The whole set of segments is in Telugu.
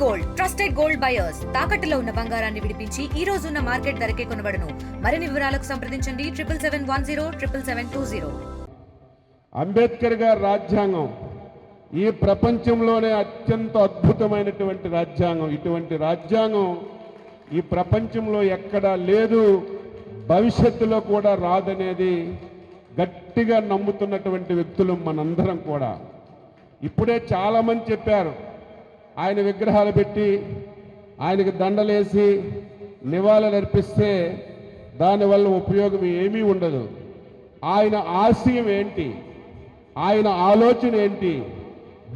గోల్డ్ ట్రస్టెడ్ గోల్డ్ బయర్స్ తాకట్టులో ఉన్న బంగారాన్ని విడిపించి ఈ రోజు ఉన్న మార్కెట్ ధరకే కొనబడును. మరిన్ని వివరాలకు సంప్రదించండి 7771077720. అంబేద్కర్ గారి రాజ్యాంగం ఈ ప్రపంచంలోనే అత్యంత అద్భుతమైనటువంటి రాజ్యాంగం. ఇటువంటి రాజ్యాంగం ఈ ప్రపంచంలో ఎక్కడా లేదు, భవిష్యత్తులో కూడా రాదనేది గట్టిగా నమ్ముతున్నటువంటి వ్యక్తులు మనందరం కూడా. ఇప్పుడే చాలామంది చెప్పారు, ఆయన విగ్రహాలు పెట్టి ఆయనకి దండలేసి నివాళులు అర్పిస్తే దానివల్ల ఉపయోగం ఏమీ ఉండదు. ఆయన ఆశయం ఏంటి, ఆయన ఆలోచన ఏంటి,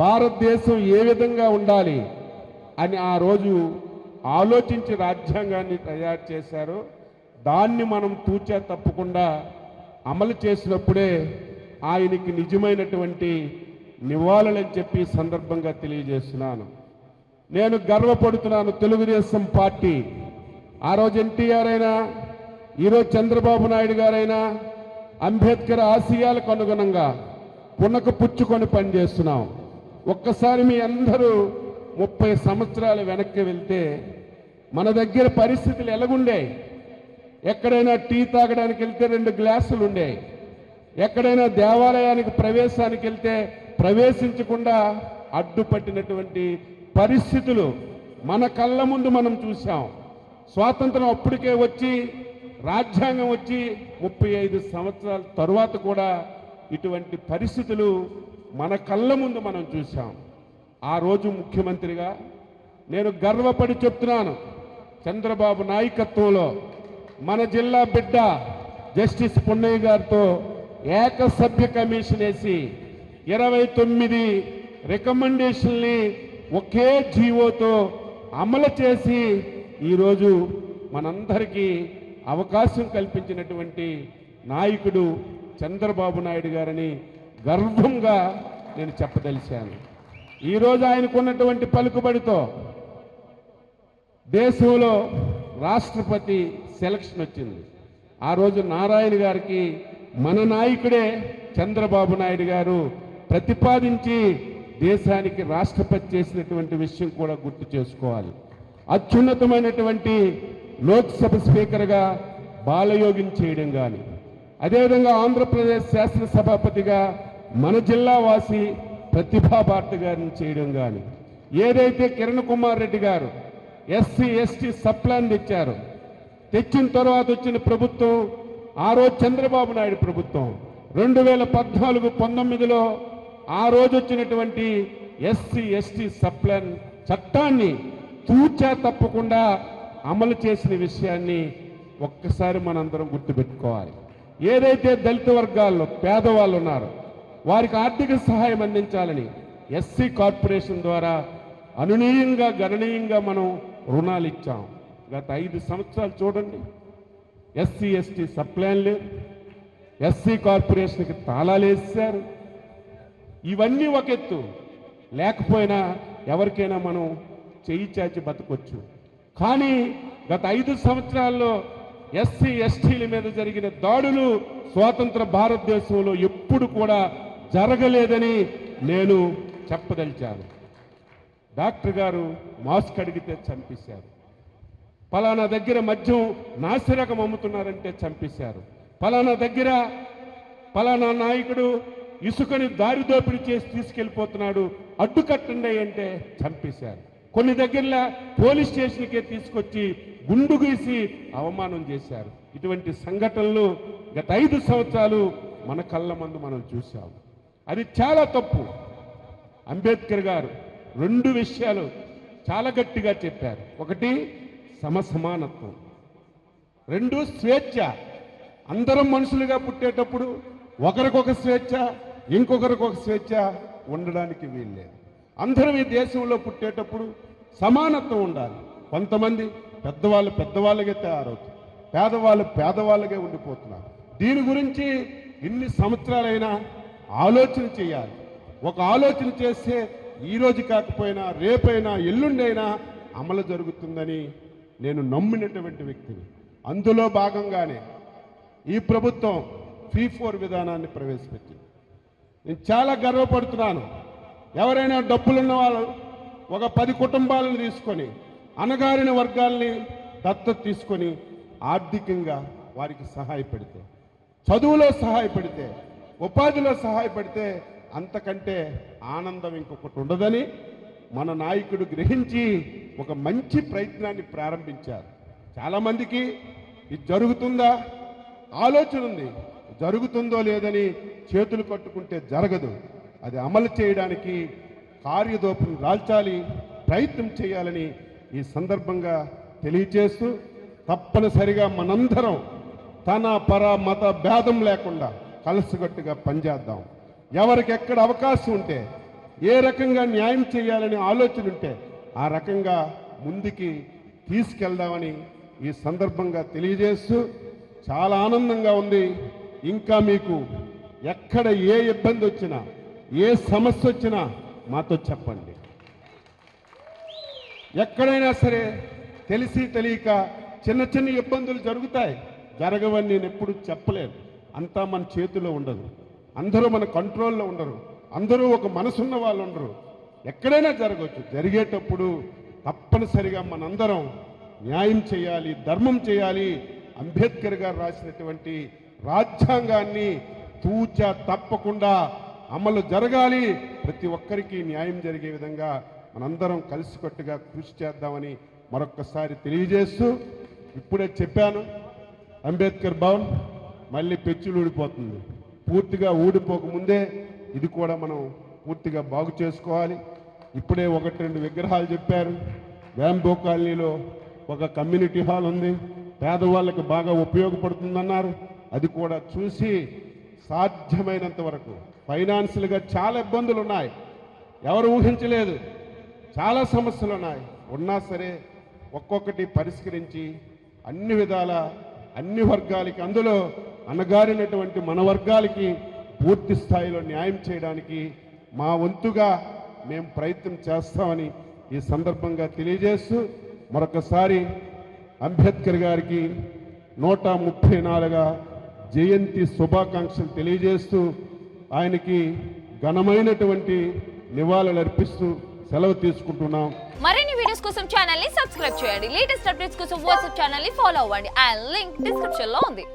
భారతదేశం ఏ విధంగా ఉండాలి అని ఆ రోజు ఆలోచించి రాజ్యాంగాన్ని తయారు చేశారు. దాన్ని మనం తూచా తప్పకుండా అమలు చేసినప్పుడే ఆయనకి నిజమైనటువంటి నివాళులని చెప్పి సందర్భంగా తెలియజేస్తున్నాను. నేను గర్వపడుతున్నాను. తెలుగుదేశం పార్టీ ఆ రోజు ఎన్టీఆర్ అయినా, ఈరోజు చంద్రబాబు నాయుడు గారైనా అంబేద్కర్ ఆశయాలకు అనుగుణంగా పునక పుచ్చుకొని పనిచేస్తున్నాం. ఒక్కసారి మీ అందరూ 30 సంవత్సరాలు వెనక్కి వెళ్తే మన దగ్గర పరిస్థితులు ఎలాగుండేవి? ఎక్కడైనా టీ తాగడానికి వెళ్తే 2 గ్లాసులు ఉండేవి. ఎక్కడైనా దేవాలయానికి ప్రవేశానికి వెళ్తే ప్రవేశించకుండా అడ్డుపట్టినటువంటి పరిస్థితులు మన కళ్ళ ముందు మనం చూసాం. స్వాతంత్రం అప్పటికే వచ్చి, రాజ్యాంగం వచ్చి 35 సంవత్సరాల తరువాత కూడా ఇటువంటి పరిస్థితులు మన కళ్ళ ముందు మనం చూసాం. ఆ రోజు ముఖ్యమంత్రిగా నేను గర్వపడి చెప్తున్నాను, చంద్రబాబు నాయకత్వంలో మన జిల్లా బిడ్డ జస్టిస్ పున్నయ్య గారితో ఏకసభ్య కమిషన్ వేసి 29 రికమెండేషన్ని ఒకే జీవోతో అమలు చేసి ఈరోజు మనందరికీ అవకాశం కల్పించినటువంటి నాయకుడు చంద్రబాబు నాయుడు గారని గర్వంగా నేను చెప్పదలిచాను. ఈరోజు ఆయనకున్నటువంటి పలుకుబడితో దేశంలో రాష్ట్రపతి సెలక్షన్ వచ్చింది. ఆ రోజు నారాయణ గారికి మన నాయకుడే చంద్రబాబు నాయుడు గారు ప్రతిపాదించి దేశానికి రాష్ట్రపతి చేసినటువంటి విషయం కూడా గుర్తు చేసుకోవాలి. అత్యున్నతమైనటువంటి లోక్సభ స్పీకర్గా బాలయోగిని చేయడం కానీ, అదేవిధంగా ఆంధ్రప్రదేశ్ శాసనసభాపతిగా మన జిల్లా వాసి ప్రతిభా భారతి గారిని చేయడం కానీ, ఏదైతే కిరణ్ కుమార్ రెడ్డి గారు ఎస్సీ ఎస్టీ సప్లాన్ తెచ్చిన తర్వాత వచ్చిన ప్రభుత్వం ఆ రోజు చంద్రబాబు నాయుడు ప్రభుత్వం 2014-19లో ఆ రోజు వచ్చినటువంటి ఎస్సీ ఎస్టీ సప్లాన్ చట్టాన్ని తూచా తప్పకుండా అమలు చేసిన విషయాన్ని ఒక్కసారి మనందరం గుర్తుపెట్టుకోవాలి. ఏదైతే దళిత వర్గాల్లో పేదవాళ్ళు ఉన్నారో వారికి ఆర్థిక సహాయం అందించాలని ఎస్సీ కార్పొరేషన్ ద్వారా అనునీయంగా గణనీయంగా మనం రుణాలు ఇచ్చాం. గత 5 సంవత్సరాలు చూడండి, ఎస్సీ ఎస్టీ సప్లాన్ లేదు, ఎస్సీ కార్పొరేషన్కి తాళాలు వేసారు. ఇవన్నీ ఒక ఎత్తు, లేకపోయినా ఎవరికైనా మనం చెయ్యి చాచి బతకొచ్చు. కానీ గత 5 సంవత్సరాల్లో ఎస్సీ ఎస్టీల మీద జరిగిన దాడులు స్వాతంత్ర భారతదేశంలో ఎప్పుడు కూడా జరగలేదని నేను చెప్పదలిచాను. డాక్టర్ గారు మాస్క్ అడిగితే చంపేశారు, ఫలానా దగ్గర మద్యం నాసిరకం అమ్ముతున్నారంటే చంపేశారు, ఫలానా దగ్గర ఫలానా నాయకుడు ఇసుకని దారిదోపిడి చేసి తీసుకెళ్ళిపోతున్నాడు అడ్డుకట్టండి అంటే చంపేశారు. కొన్ని దగ్గరలో పోలీస్ స్టేషన్కే తీసుకొచ్చి గుండు గీసి అవమానం చేశారు. ఇటువంటి సంఘటనలు గత 5 సంవత్సరాలు మన కళ్ళ ముందు మనం చూసాం. అది చాలా తప్పు. అంబేద్కర్ గారు 2 విషయాలు చాలా గట్టిగా చెప్పారు. ఒకటి సమసమానత్వం, 2 స్వేచ్ఛ. అందరం మనుషులుగా పుట్టేటప్పుడు ఒకరికొక స్వేచ్ఛ, ఇంకొకరికొక స్వేచ్ఛ ఉండడానికి వీల్లేదు. అందరం ఈ దేశంలో పుట్టేటప్పుడు సమానత్వం ఉండాలి. కొంతమంది పెద్దవాళ్ళు పెద్దవాళ్ళకే తయారవుతారు, పేదవాళ్ళు పేదవాళ్ళకే ఉండిపోతున్నారు. దీని గురించి ఇన్ని సంవత్సరాలైనా ఆలోచన చేయాలి. ఒక ఆలోచన చేస్తే ఈరోజు కాకపోయినా రేపైనా ఎల్లుండైనా అమలు జరుగుతుందని నేను నమ్మినటువంటి వ్యక్తిని. అందులో భాగంగానే ఈ ప్రభుత్వం ఫీ4 విధానాన్ని ప్రవేశపెట్టింది. నేను చాలా గర్వపడుతున్నాను. ఎవరైనా డబ్బులున్న వాళ్ళు ఒక 10 కుటుంబాలను తీసుకొని అణగారిన వర్గాల్ని దత్తత తీసుకొని ఆర్థికంగా వారికి సహాయపడితే, చదువులో సహాయపడితే, ఉపాధిలో సహాయపడితే అంతకంటే ఆనందం ఇంకొకటి ఉండదని మన నాయకుడు గ్రహించి ఒక మంచి ప్రయత్నాన్ని ప్రారంభించారు. చాలామందికి ఇది జరుగుతుందా ఆలోచన ఉంది, జరుగుతుందో లేదని చేతులు కట్టుకుంటే జరగదు. అది అమలు చేయడానికి కార్యదోపం దాల్చాలి, ప్రయత్నం చేయాలని ఈ సందర్భంగా తెలియజేస్తూ, తప్పనిసరిగా మనందరం తన పర మత భేదం లేకుండా కలిసికట్టుగా పనిచేద్దాం. ఎవరికి ఎక్కడ అవకాశం ఉంటే, ఏ రకంగా న్యాయం చేయాలని ఆలోచన ఉంటే ఆ రకంగా ముందుకి తీసుకెళ్దామని ఈ సందర్భంగా తెలియజేస్తూ, చాలా ఆనందంగా ఉంది. ఇంకా మీకు ఎక్కడ ఏ ఇబ్బంది వచ్చినా, ఏ సమస్య వచ్చినా మాతో చెప్పండి. ఎక్కడైనా సరే తెలిసి తెలియక చిన్న చిన్న ఇబ్బందులు జరుగుతాయి, జరగవని నేను ఎప్పుడు చెప్పలేను. అంతా మన చేతిలో ఉండదు, అందరూ మన కంట్రోల్లో ఉండరు, అందరూ ఒక మనసున్న వాళ్ళు ఉండరు. ఎక్కడైనా జరగవచ్చు. జరిగేటప్పుడు తప్పనిసరిగా మనందరం న్యాయం చేయాలి, ధర్మం చేయాలి. అంబేద్కర్ గారు రాసినటువంటి రాజ్యాంగాన్ని తూచా తప్పకుండా అమలు జరగాలి. ప్రతి ఒక్కరికి న్యాయం జరిగే విధంగా మనందరం కలిసికట్టుగా కృషి చేద్దామని మరొక్కసారి తెలియజేస్తూ, ఇప్పుడే చెప్పాను, అంబేద్కర్ భవన్ మళ్ళీ పెచ్చులు ఊడిపోతుంది. పూర్తిగా ఊడిపోకముందే ఇది కూడా మనం పూర్తిగా బాగు చేసుకోవాలి. ఇప్పుడే 1-2 విగ్రహాలు చెప్పారు. బ్యాంబో కాలనీలో ఒక కమ్యూనిటీ హాల్ ఉంది, పేదవాళ్ళకి బాగా ఉపయోగపడుతుందన్నారు. అది కూడా చూసి సాధ్యమైనంత వరకు, ఫైనాన్షియల్గా చాలా ఇబ్బందులు ఉన్నాయి, ఎవరు ఊహించలేదు, చాలా సమస్యలు ఉన్నాయి. ఉన్నా సరే ఒక్కొక్కటి పరిష్కరించి అన్ని విధాల అన్ని వర్గాలకి, అందులో అణగారినటువంటి మన వర్గాలకి పూర్తి స్థాయిలో న్యాయం చేయడానికి మా వంతుగా మేము ప్రయత్నం చేస్తామని ఈ సందర్భంగా తెలియజేస్తూ, మరొకసారి అంబేద్కర్ గారికి 134వ జయంతి శుభాకాంక్షలు తెలియజేస్తూ, ఆయనకి ఘనమైనటువంటి నివాళులు అర్పిస్తూ సెలవు తీసుకుంటున్నాం. మరిన్ని వీడియోస్ కోసం ఛానల్ ని సబ్స్క్రైబ్ చేయండి. లేటెస్ట్ అప్డేట్స్ కోసం వాట్సాప్ ఛానల్ ని ఫాలో అవ్వండి. ఆ లింక్ డిస్క్రిప్షన్ లో ఉంది.